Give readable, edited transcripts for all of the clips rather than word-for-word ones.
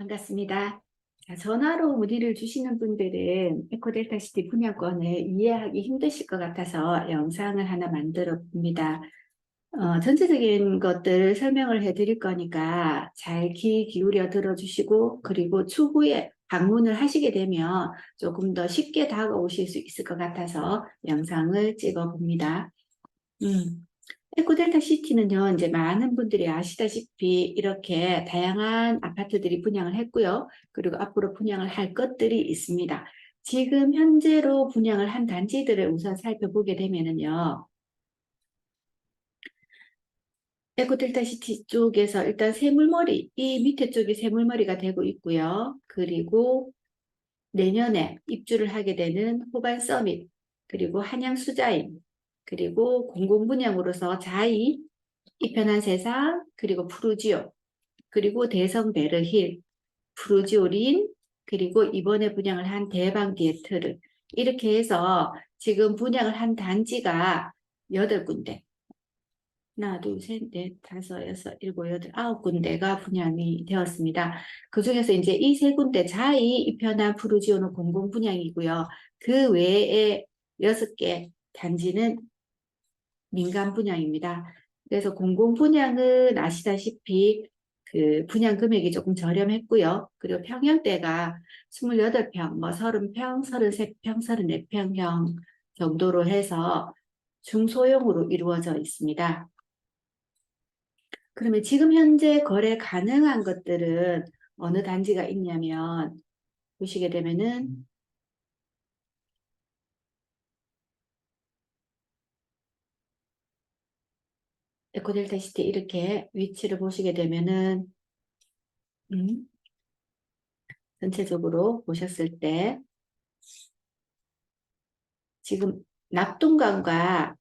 반갑습니다. 자, 전화로 문의를 주시는 분들은 에코델타시티 분양권을 이해하기 힘드실 것 같아서 영상을 하나 만들어 봅니다. 전체적인 것들을 설명을 해드릴 거니까 잘 귀 기울여 들어주시고, 그리고 추후에 방문을 하시게 되면 조금 더 쉽게 다가오실 수 있을 것 같아서 영상을 찍어 봅니다. 에코델타 시티는요, 이제 많은 분들이 아시다시피 이렇게 다양한 아파트들이 분양을 했고요. 그리고 앞으로 분양을 할 것들이 있습니다. 지금 현재로 분양을 한 단지들을 우선 살펴보게 되면은요, 에코델타 시티 쪽에서 일단 새물머리, 이 밑에 쪽이 새물머리가 되고 있고요. 그리고 내년에 입주를 하게 되는 호반 서밋, 그리고 한양 수자인, 그리고 공공분양으로서 자이, 이편한 세상, 그리고 푸르지오, 그리고 대성 베르힐, 푸르지오린, 그리고 이번에 분양을 한 대방 디에트르, 이렇게 해서 지금 분양을 한 단지가 8군데, 하나, 둘, 셋, 넷, 다섯, 여섯, 일곱, 여덟, 9군데가 분양이 되었습니다. 그 중에서 이제 이 3군데, 자이, 이편한, 푸르지오는 공공 분양이고요. 그 외에 6개 단지는 민간 분양입니다. 그래서 공공 분양은 아시다시피 그 분양 금액이 조금 저렴했고요. 그리고 평형대가 28평, 뭐 30평, 33평, 34평형 정도로 해서 중소형으로 이루어져 있습니다. 그러면 지금 현재 거래 가능한 것들은 어느 단지가 있냐면 보시게 되면은 에코델타시티 이렇게 위치를 보시게 되면은 음, 전체적으로 보셨을 때 지금 낙동강과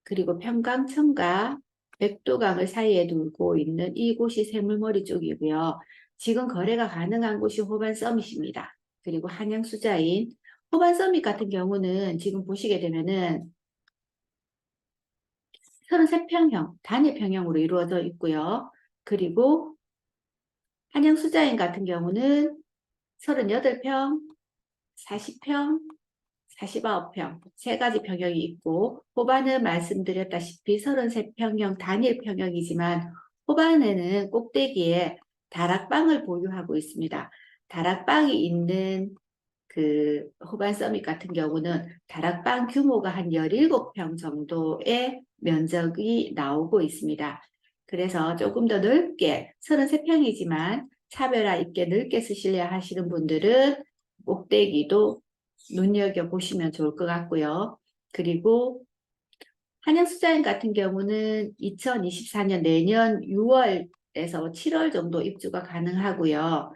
그리고 평강천과 백도강을 사이에 두고 있는 이곳이 새물머리 쪽이고요. 지금 거래가 가능한 곳이 호반 서밋입니다. 그리고 한양 수자인 호반 서밋 같은 경우는 지금 보시게 되면은 33평형 단일 평형으로 이루어져 있고요. 그리고 한양 수자인 같은 경우는 38평, 40평, 49평 세 가지 평형이 있고, 호반은 말씀드렸다시피 33평형 단일 평형이지만 호반에는 꼭대기에 다락방을 보유하고 있습니다. 다락방이 있는 그 호반 서밋 같은 경우는 다락방 규모가 한 17평 정도의 면적이 나오고 있습니다. 그래서 조금 더 넓게 33평이지만 차별화 있게 넓게 쓰시려 하시는 분들은 꼭대기도 눈여겨보시면 좋을 것 같고요. 그리고 한양수자인 같은 경우는 2024년 내년 6월에서 7월 정도 입주가 가능하고요.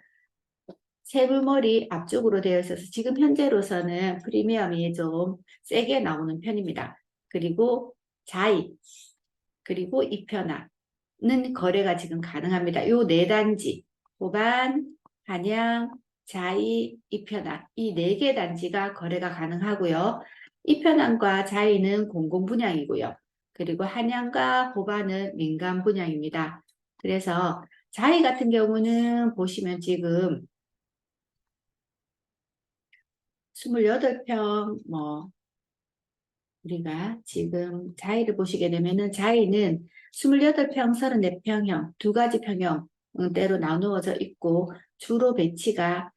새물머리 앞쪽으로 되어 있어서 지금 현재로서는 프리미엄이 좀 세게 나오는 편입니다. 그리고 자이, 그리고 이편화는 거래가 지금 가능합니다. 요 네 단지, 호반, 한양, 자이, 이편화 이 네 개 단지가 거래가 가능하고요. 이편항과 자이는 공공 분양이고요. 그리고 한양과 호반은 민간 분양입니다. 그래서 자이 같은 경우는 보시면 지금 28평 뭐 우리가 지금 자이를 보시게 되면은 자이는 28평, 34평형 두 가지 평형대로 나누어져 있고 주로 배치가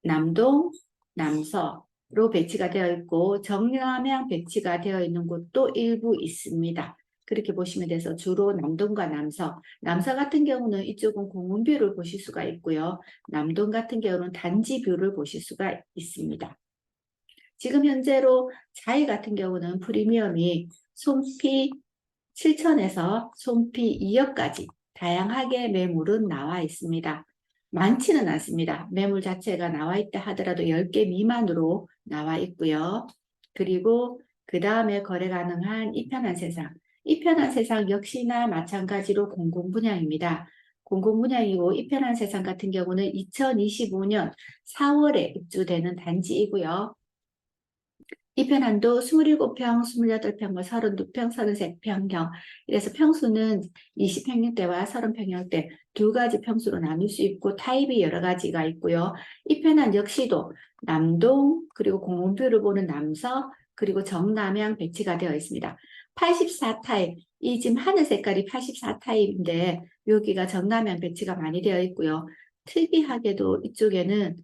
남동, 남서로 배치가 되어 있고 정남향 배치가 되어 있는 곳도 일부 있습니다. 그렇게 보시면 돼서 주로 남동과 남서, 남서 같은 경우는 이쪽은 공원뷰를 보실 수가 있고요. 남동 같은 경우는 단지 뷰를 보실 수가 있습니다. 지금 현재로 자이 같은 경우는 프리미엄이 손피 7천에서 손피 2억까지 다양하게 매물은 나와 있습니다. 많지는 않습니다. 매물 자체가 나와 있다 하더라도 10개 미만으로 나와 있고요. 그리고 그 다음에 거래 가능한 이편한 세상. 이편한 세상 역시나 마찬가지로 공공분양입니다. 공공분양이고 이편한 세상 같은 경우는 2025년 4월에 입주되는 단지이고요. 이 편안도 27평, 28평, 뭐 32평, 33평형. 이래서 평수는 20평형대와 30평형대 두 가지 평수로 나눌 수 있고 타입이 여러 가지가 있고요. 이 편안 역시도 남동, 그리고 공원뷰를 보는 남서, 그리고 정남향 배치가 되어 있습니다. 84타입, 이 지금 하늘 색깔이 84타입인데 여기가 정남향 배치가 많이 되어 있고요. 특이하게도 이쪽에는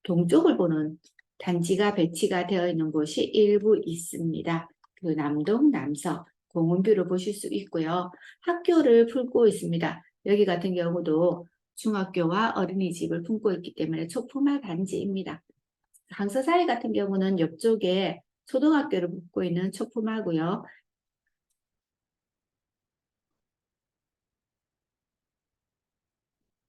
동쪽을 보는 단지가 배치가 되어 있는 곳이 일부 있습니다. 그 남동, 남서, 공원뷰를 보실 수 있고요. 학교를 품고 있습니다. 여기 같은 경우도 중학교와 어린이집을 품고 있기 때문에 초품화 단지입니다. 강서사이 같은 경우는 옆쪽에 초등학교를 품고 있는 초품화고요.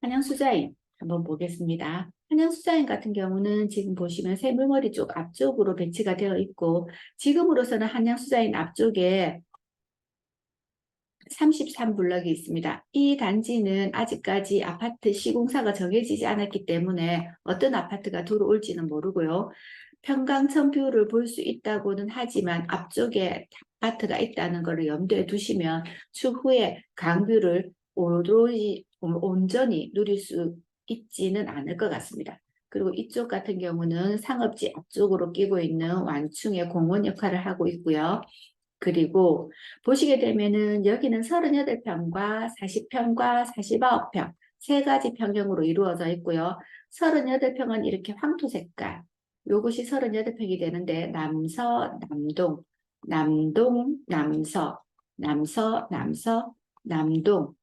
한양수자인 한번 보겠습니다. 한양수자인 같은 경우는 지금 보시면 새물머리 쪽 앞쪽으로 배치가 되어 있고 지금으로서는 한양수자인 앞쪽에 33블럭이 있습니다. 이 단지는 아직까지 아파트 시공사가 정해지지 않았기 때문에 어떤 아파트가 들어올지는 모르고요. 평강천 뷰를 볼 수 있다고는 하지만 앞쪽에 아파트가 있다는 것을 염두에 두시면 추후에 강뷰를 온전히 누릴 수 있지는 않을 것 같습니다. 그리고 이쪽 같은 경우는 상업지 앞쪽으로 끼고 있는 완충의 공원 역할을 하고 있고요. 그리고 보시게 되면은 여기는 38평과 40평과 49평 세 가지 평형으로 이루어져 있고요. 38평은 이렇게 황토 색깔. 요것이 38평이 되는데 남서, 남동, 남동, 남서, 남서, 남서, 남동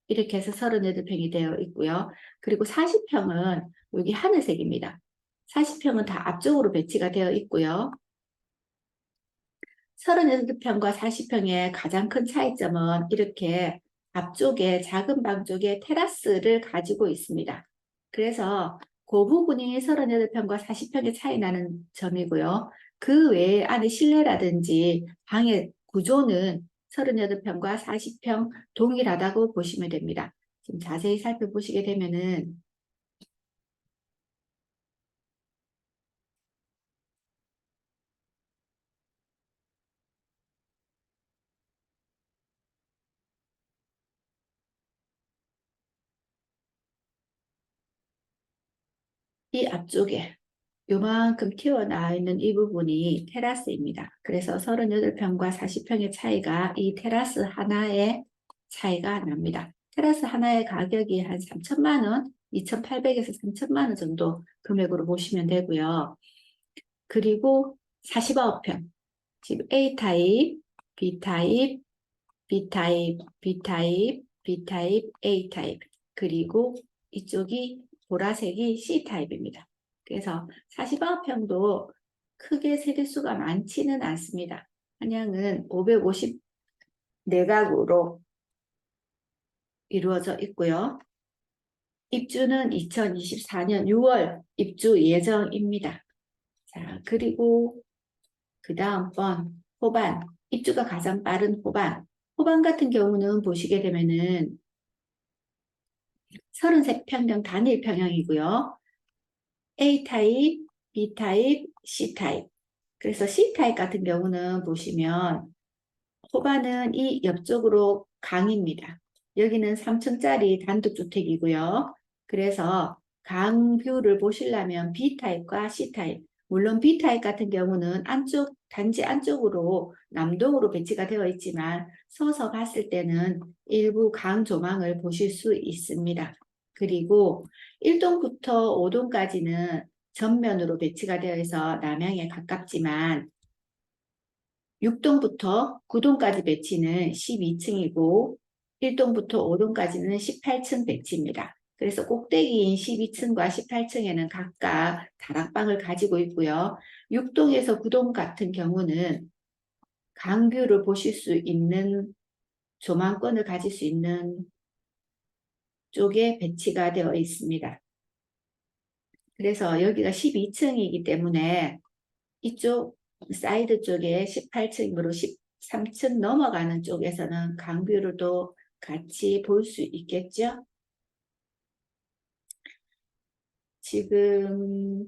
이렇게 해서 38평이 되어 있고요. 그리고 40평은 여기 하늘색입니다. 40평은 다 앞쪽으로 배치가 되어 있고요. 38평과 40평의 가장 큰 차이점은 이렇게 앞쪽에 작은 방 쪽에 테라스를 가지고 있습니다. 그래서 그 부분이 38평과 40평의 차이 나는 점이고요. 그 외에 안에 실내라든지 방의 구조는 38평과 40평 동일하다고 보시면 됩니다. 지금 자세히 살펴보시게 되면은 이 앞쪽에 요만큼 튀어나와 있는 이 부분이 테라스입니다. 그래서 38평과 40평의 차이가 이 테라스 하나의 차이가 납니다. 테라스 하나의 가격이 한 3천만 원, 2,800에서 3천만 원 정도 금액으로 보시면 되고요. 그리고 49평, 지금 A타입, B타입, B타입, B타입, B타입, A타입, 그리고 이쪽이 보라색이 C타입입니다. 그래서 49평도 크게 세대수가 많지는 않습니다. 한양은 554가구로 이루어져 있고요. 입주는 2024년 6월 입주 예정입니다. 자, 그리고 그 다음번 호반, 입주가 가장 빠른 호반. 호반 같은 경우는 보시게 되면은 33평형 단일 평형이고요. A타입, B타입, C타입. 그래서 C타입 같은 경우는 보시면 호반은 이 옆쪽으로 강입니다. 여기는 3층짜리 단독주택이고요. 그래서 강뷰를 보시려면 B타입과 C타입, 물론 B타입 같은 경우는 안쪽, 단지 안쪽으로 남동으로 배치가 되어 있지만 서서 봤을 때는 일부 강 조망을 보실 수 있습니다. 그리고 1동부터 5동까지는 전면으로 배치가 되어 있어 남향에 가깝지만 6동부터 9동까지 배치는 12층이고 1동부터 5동까지는 18층 배치입니다. 그래서 꼭대기인 12층과 18층에는 각각 다락방을 가지고 있고요. 6동에서 9동 같은 경우는 강뷰를 보실 수 있는 조망권을 가질 수 있는 쪽에 배치가 되어 있습니다. 그래서 여기가 12층이기 때문에 이쪽 사이드 쪽에 18층으로 13층 넘어가는 쪽에서는 강뷰를 또 같이 볼 수 있겠죠? 지금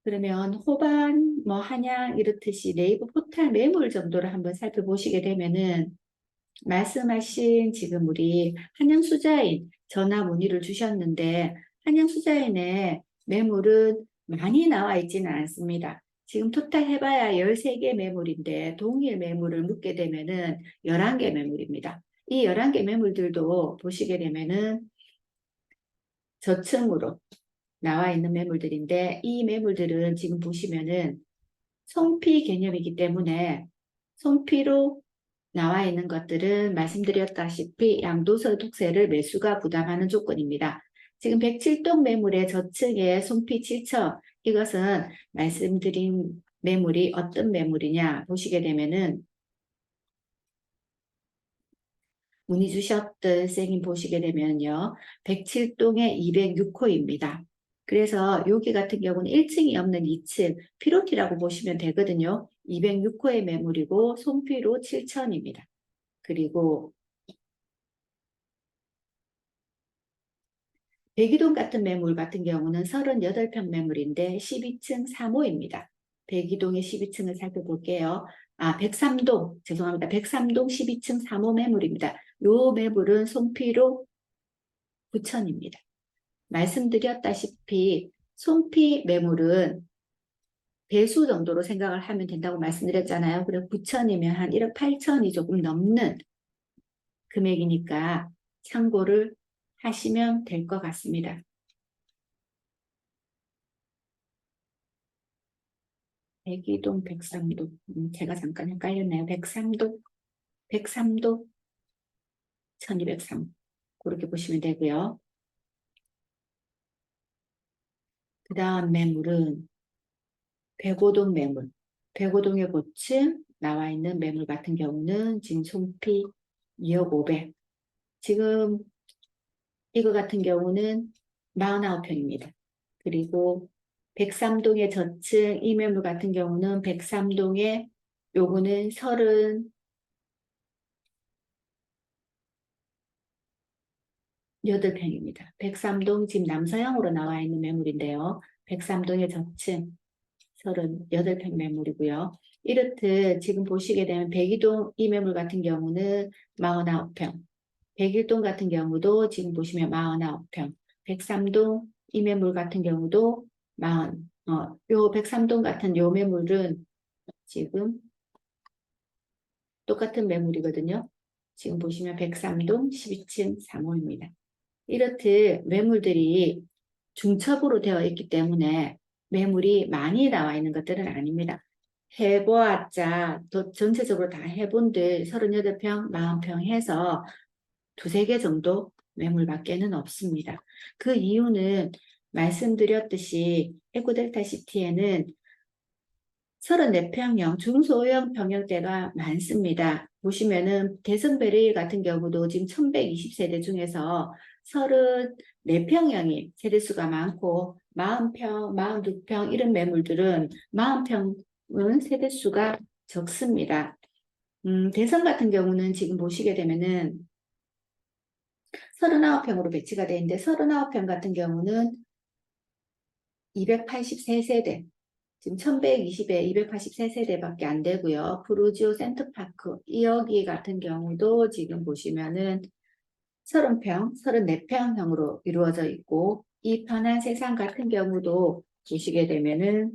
그러면 호반, 뭐 한양 이렇듯이 네이버 포털 매물 정도를 한번 살펴보시게 되면은 말씀하신 지금 우리 한양수자인 전화 문의를 주셨는데 한양수자인의 매물은 많이 나와 있지는 않습니다. 지금 토탈 해봐야 13개 매물인데 동일 매물을 묻게 되면은 11개 매물입니다. 이 11개 매물들도 보시게 되면은 저층으로 나와 있는 매물들인데 이 매물들은 지금 보시면은 손피 개념이기 때문에 손피로 나와 있는 것들은 말씀드렸다시피 양도소득세를 매수가 부담하는 조건입니다. 지금 107동 매물의 저층에 손피 7천 이것은 말씀드린 매물이 어떤 매물이냐 보시게 되면은 문의 주셨던 쌤이 보시게 되면요. 107동의 206호입니다. 그래서 여기 같은 경우는 1층이 없는 2층 피로티라고 보시면 되거든요. 206호의 매물이고 손피로 7천입니다. 그리고 대기동 같은 매물 같은 경우는 38평 매물인데 12층 3호입니다. 대기동의 12층을 살펴볼게요. 103동, 죄송합니다. 103동 12층 3호 매물입니다. 요 매물은 손피로 9천입니다. 말씀드렸다시피 손피 매물은 배수 정도로 생각을 하면 된다고 말씀드렸잖아요. 그래서 9천이면 한 1억 8천이 조금 넘는 금액이니까 참고를 하시면 될 것 같습니다. 대기동 103도 제가 잠깐 헷갈렸나요? 103도 1203 그렇게 보시면 되고요. 그 다음 매물은 백오동 매물. 백오동의 고층 나와 있는 매물 같은 경우는 지금 손피 2억 500. 지금 이거 같은 경우는 49평입니다. 그리고 103동의 저층 이 매물 같은 경우는 103동의 요거는 38평입니다. 103동 지금 남서향으로 나와 있는 매물인데요. 103동의 저층 38평 매물이고요. 이렇듯 지금 보시게 되면 백이동 이 매물 같은 경우는 49평, 백일동 같은 경우도 지금 보시면 49평, 103동 이 매물 같은 경우도 40, 요 103동 같은 요 매물은 지금 똑같은 매물이거든요. 지금 보시면 103동 12층 3호입니다. 이렇듯 매물들이 중첩으로 되어 있기 때문에 매물이 많이 나와 있는 것들은 아닙니다. 해보았자 또 전체적으로 다 해본들 38평, 40평 해서 두세 개 정도 매물밖에는 없습니다. 그 이유는 말씀드렸듯이 에코델타시티에는 34평형 중소형 평형대가 많습니다. 보시면은 대성베레일 같은 경우도 지금 1120세대 중에서 34평형이 세대수가 많고 40평, 42평 이런 매물들은 40평은 세대수가 적습니다. 대성 같은 경우는 지금 보시게 되면은 39평으로 배치가 되어 있는데 39평 같은 경우는 283세대 지금 1120에 283세대밖에 안 되고요. 프루지오 센터파크 여기 같은 경우도 지금 보시면은 30평, 34평형으로 이루어져 있고 이 편한 세상 같은 경우도 보시게 되면은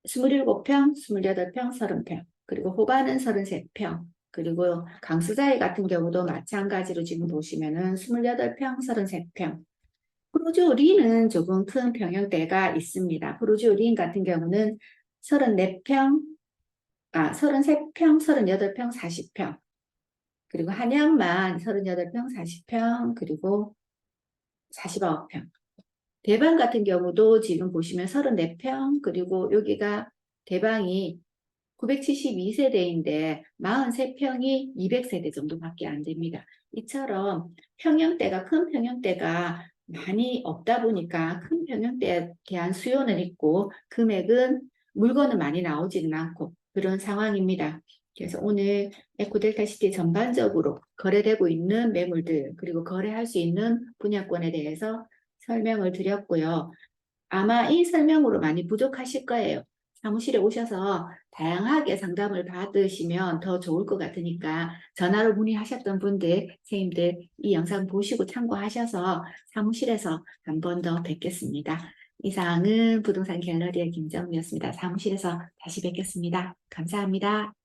27평, 28평, 30평 그리고 호반은 33평 그리고 강수자이 같은 경우도 마찬가지로 지금 보시면은 28평, 33평 프로즈오리는 조금 큰 평형대가 있습니다. 프로즈오린 같은 경우는 34평, 33평, 38평, 40평. 그리고 한양만 38평, 40평, 그리고 49평. 대방 같은 경우도 지금 보시면 34평, 그리고 여기가 대방이 972세대인데 43평이 200세대 정도밖에 안 됩니다. 이처럼 평형대가 큰 평형대가 많이 없다 보니까 큰 평형대에 대한 수요는 있고 금액은 물건은 많이 나오지는 않고 그런 상황입니다. 그래서 오늘 에코델타시티 전반적으로 거래되고 있는 매물들 그리고 거래할 수 있는 분야권에 대해서 설명을 드렸고요. 아마 이 설명으로 많이 부족하실 거예요. 사무실에 오셔서 다양하게 상담을 받으시면 더 좋을 것 같으니까 전화로 문의하셨던 분들, 선생님들 이 영상 보시고 참고하셔서 사무실에서 한 번 더 뵙겠습니다. 이상은 부동산 갤러리의 김정미였습니다. 사무실에서 다시 뵙겠습니다. 감사합니다.